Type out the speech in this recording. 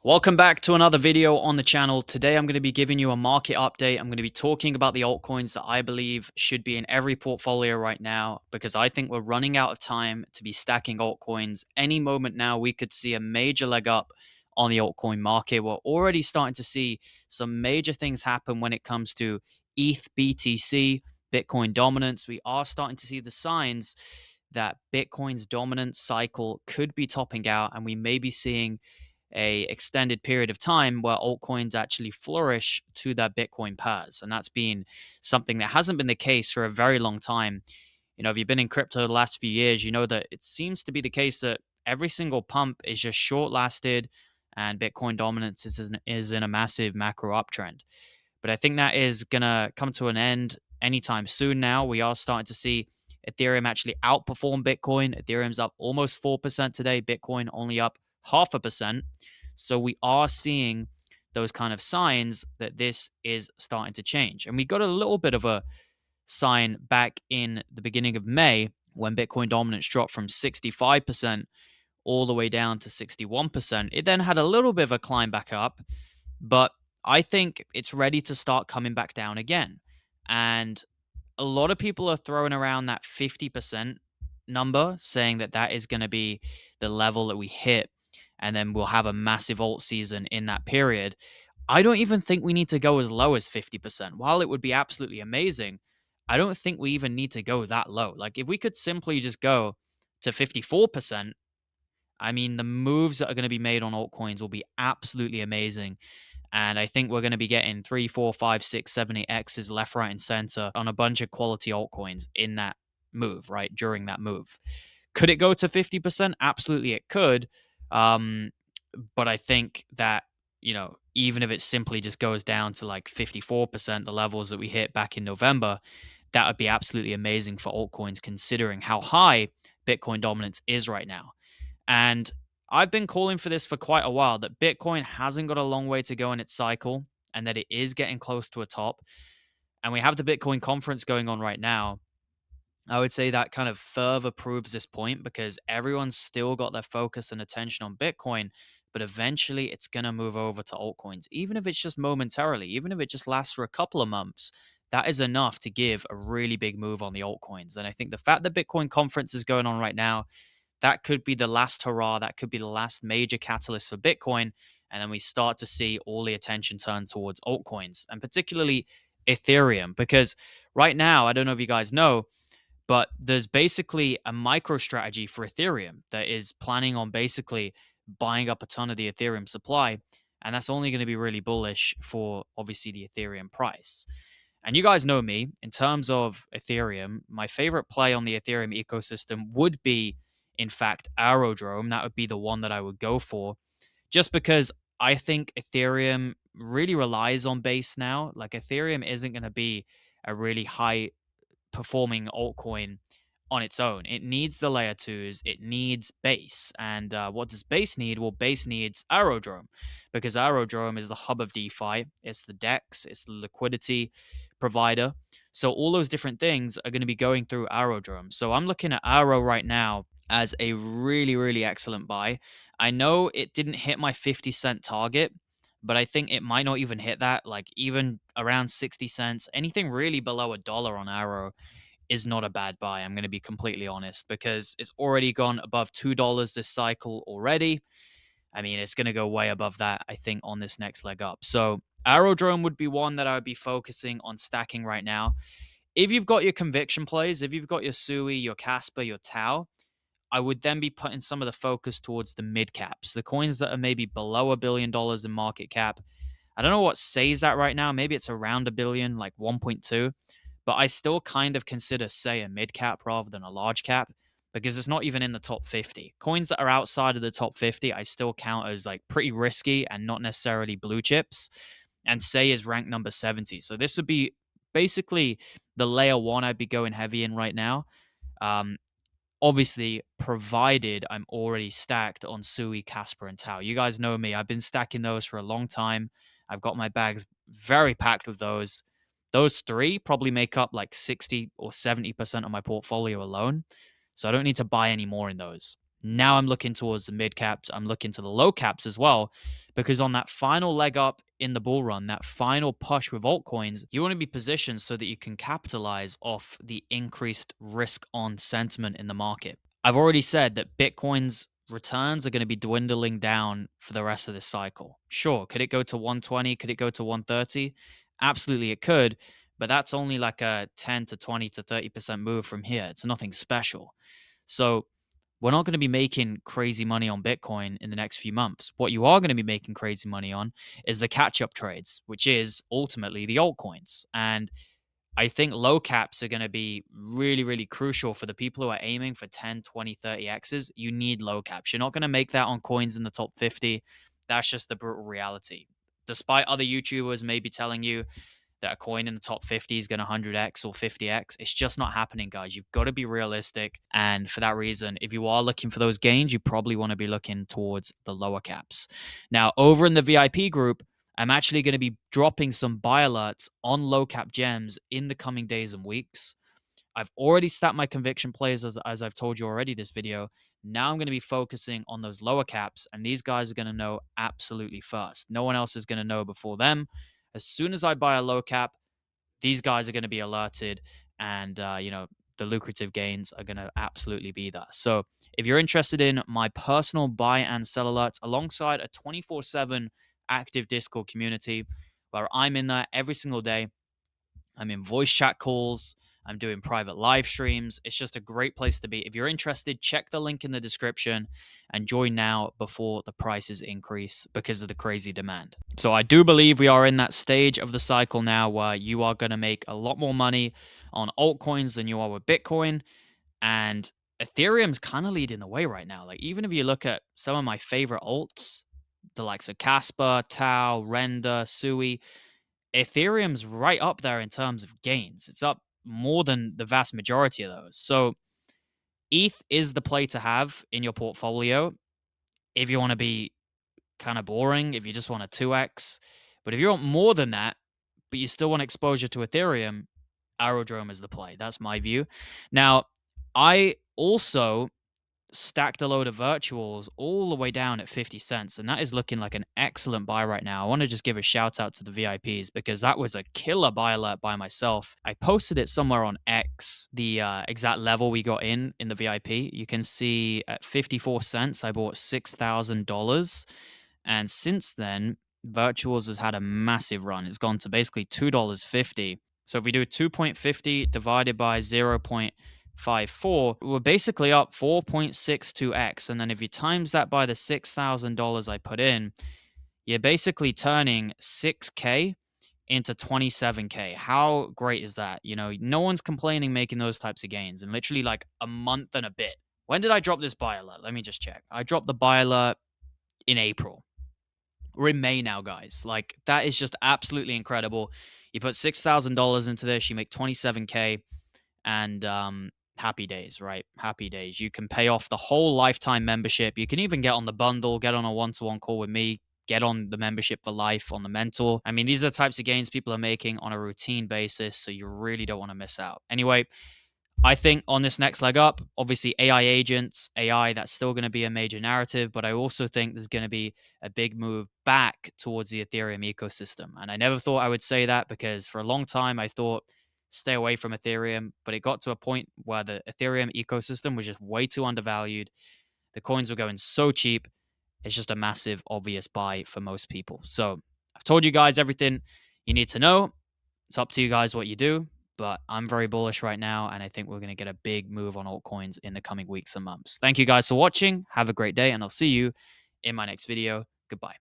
Welcome back to another video on the channel. Today I'm going to be giving you a market update. I'm going to be talking about the altcoins that I believe should be in every portfolio right now because I think we're running out of time to be stacking altcoins. Any moment now we could see a major leg up on the altcoin market. We're already starting to see some major things happen when it comes to ETH, BTC, Bitcoin dominance. We are starting to see the signs that Bitcoin's dominance cycle could be topping out, and we may be seeing a extended period of time where altcoins actually flourish to their Bitcoin pairs. And that's been something that hasn't been the case for a very long time. If you've been in crypto the last few years, you know that it seems to be the case that every single pump is just short lasted and Bitcoin dominance is in a massive macro uptrend. But I think that is going to come to an end anytime soon now. We are starting to see Ethereum actually outperform Bitcoin. Ethereum's up almost 4% today, Bitcoin only up 0.5%. So we are seeing those kind of signs that this is starting to change. And we got a little bit of a sign back in the beginning of May when Bitcoin dominance dropped from 65% all the way down to 61%. It then had a little bit of a climb back up, but I think it's ready to start coming back down again. And a lot of people are throwing around that 50% number, saying that that is going to be the level that we hit, and then we'll have a massive alt season in that period. I don't even think we need to go as low as 50%. While it would be absolutely amazing, I don't think we even need to go that low. Like, if we could simply just go to 54%, I mean, the moves that are going to be made on altcoins will be absolutely amazing. And I think we're going to be getting 3, 4, 5, 6, 7, 8 X's left, right, and center on a bunch of quality altcoins in that move, right? During that move. Could it go to 50%? Absolutely, it could. But I think that, even if it simply just goes down to like 54%, the levels that we hit back in November, that would be absolutely amazing for altcoins, considering how high Bitcoin dominance is right now. And I've been calling for this for quite a while, that Bitcoin hasn't got a long way to go in its cycle and that it is getting close to a top. And we have the Bitcoin conference going on right now. I would say that kind of further proves this point because everyone's still got their focus and attention on Bitcoin, but eventually it's going to move over to altcoins, even if it's just momentarily, even if it just lasts for a couple of months. That is enough to give a really big move on the altcoins. And I think the fact that Bitcoin conference is going on right now, that could be the last hurrah. That could be the last major catalyst for Bitcoin. And then we start to see all the attention turn towards altcoins and particularly Ethereum. Because right now, I don't know if you guys know, but there's basically a micro strategy for Ethereum that is planning on basically buying up a ton of the Ethereum supply. And that's only going to be really bullish for obviously the Ethereum price. And you guys know me in terms of Ethereum. My favorite play on the Ethereum ecosystem would be, in fact, Aerodrome. That would be the one that I would go for, just because I think Ethereum really relies on base now. Like, Ethereum isn't going to be a really high performing altcoin on its own. It needs the layer twos, it needs base. And what does base need? Well, base needs Aerodrome, because Aerodrome is the hub of DeFi, it's the DEX, it's the liquidity provider. So all those different things are going to be going through Aerodrome. So I'm looking at Aero right now as a really, really excellent buy. I know it didn't hit my 50-cent target, but I think it might not even hit that. Like, even around 60 cents, anything really below $1 on Arrow is not a bad buy. I'm going to be completely honest, because it's already gone above $2 this cycle already. I mean, it's going to go way above that, I think, on this next leg up. So Aerodrome would be one that I would be focusing on stacking right now. If you've got your conviction plays, if you've got your Sui, your Casper, your Tau, I would then be putting some of the focus towards the mid caps, the coins that are maybe below $1 billion in market cap. I don't know what Say's at right now. Maybe it's around 1 billion, like 1.2. But I still kind of consider Say a mid cap rather than a large cap, because it's not even in the top 50. Coins that are outside of the top 50, I still count as like pretty risky and not necessarily blue chips. And Say is ranked number 70. So this would be basically the layer one I'd be going heavy in right now. Um, Obviously, provided I'm already stacked on Sui, Casper, and Tau. You guys know me. I've been stacking those for a long time. I've got my bags very packed with those. Those three probably make up like 60 or 70% of my portfolio alone. So I don't need to buy any more in those. Now I'm looking towards the mid caps. I'm looking to the low caps as well, because on that final leg up in the bull run, that final push with altcoins, you want to be positioned so that you can capitalize off the increased risk on sentiment in the market. I've already said that Bitcoin's returns are going to be dwindling down for the rest of this cycle. Sure, could it go to 120? Could it go to 130? Absolutely, it could, but that's only like a 10 to 20 to 30% move from here. It's nothing special. So we're not going to be making crazy money on Bitcoin in the next few months. What you are going to be making crazy money on is the catch up trades, which is ultimately the altcoins. And I think low caps are going to be really, really crucial for the people who are aiming for 10, 20, 30 X's. You need low caps. You're not going to make that on coins in the top 50. That's just the brutal reality. Despite other YouTubers maybe telling you that a coin in the top 50 is going to 100x or 50x. It's just not happening, guys. You've got to be realistic. And for that reason, if you are looking for those gains, you probably want to be looking towards the lower caps. Now, over in the VIP group, I'm actually going to be dropping some buy alerts on low cap gems in the coming days and weeks. I've already stacked my conviction plays, as I've told you already this video. Now I'm going to be focusing on those lower caps, and these guys are going to know absolutely first. No one else is going to know before them. As soon as I buy a low cap, these guys are going to be alerted, and the lucrative gains are going to absolutely be there. So if you're interested in my personal buy and sell alerts alongside a 24/7 active Discord community where I'm in there every single day, I'm in voice chat calls, I'm doing private live streams. It's just a great place to be. If you're interested, check the link in the description and join now before the prices increase because of the crazy demand. So I do believe we are in that stage of the cycle now where you are going to make a lot more money on altcoins than you are with Bitcoin. And Ethereum's kind of leading the way right now. Like, even if you look at some of my favorite alts, the likes of Casper, Tau, Render, Sui, Ethereum's right up there in terms of gains. It's up more than the vast majority of those. So ETH is the play to have in your portfolio if you want to be kind of boring, if you just want a 2x. But if you want more than that, but you still want exposure to Ethereum, Aerodrome is the play. That's my view. Now, I also stacked a load of virtuals all the way down at 50 cents, and that is looking like an excellent buy right now. I want to just give a shout out to the VIPs because that was a killer buy alert by myself. I posted it somewhere on X, the exact level we got in the VIP. You can see at 54 cents I bought $6,000, and since then virtuals has had a massive run. It's gone to basically $2.50. So if we do 2.50 divided by 0.54, we're basically up 4.62x. And then if you times that by the $6,000 I put in, you're basically turning 6K into 27K. How great is that? No one's complaining making those types of gains in literally like a month and a bit. When did I drop this buy alert? Let me just check. I dropped the buy alert in April. We're in May now, guys. Like, that is just absolutely incredible. You put $6,000 into this, you make 27K, and happy days, right? Happy days. You can pay off the whole lifetime membership. You can even get on the bundle, get on a one-to-one call with me, get on the membership for life on the mentor. I mean, these are the types of gains people are making on a routine basis, so you really don't want to miss out. Anyway, I think on this next leg up, obviously AI agents, AI, that's still going to be a major narrative, but I also think there's going to be a big move back towards the Ethereum ecosystem. And I never thought I would say that because for a long time I thought stay away from Ethereum, but it got to a point where the Ethereum ecosystem was just way too undervalued. The coins were going so cheap. It's just a massive, obvious buy for most people. So I've told you guys everything you need to know. It's up to you guys what you do. But I'm very bullish right now, and I think we're going to get a big move on altcoins in the coming weeks and months. Thank you guys for watching. Have a great day, and I'll see you in my next video. Goodbye.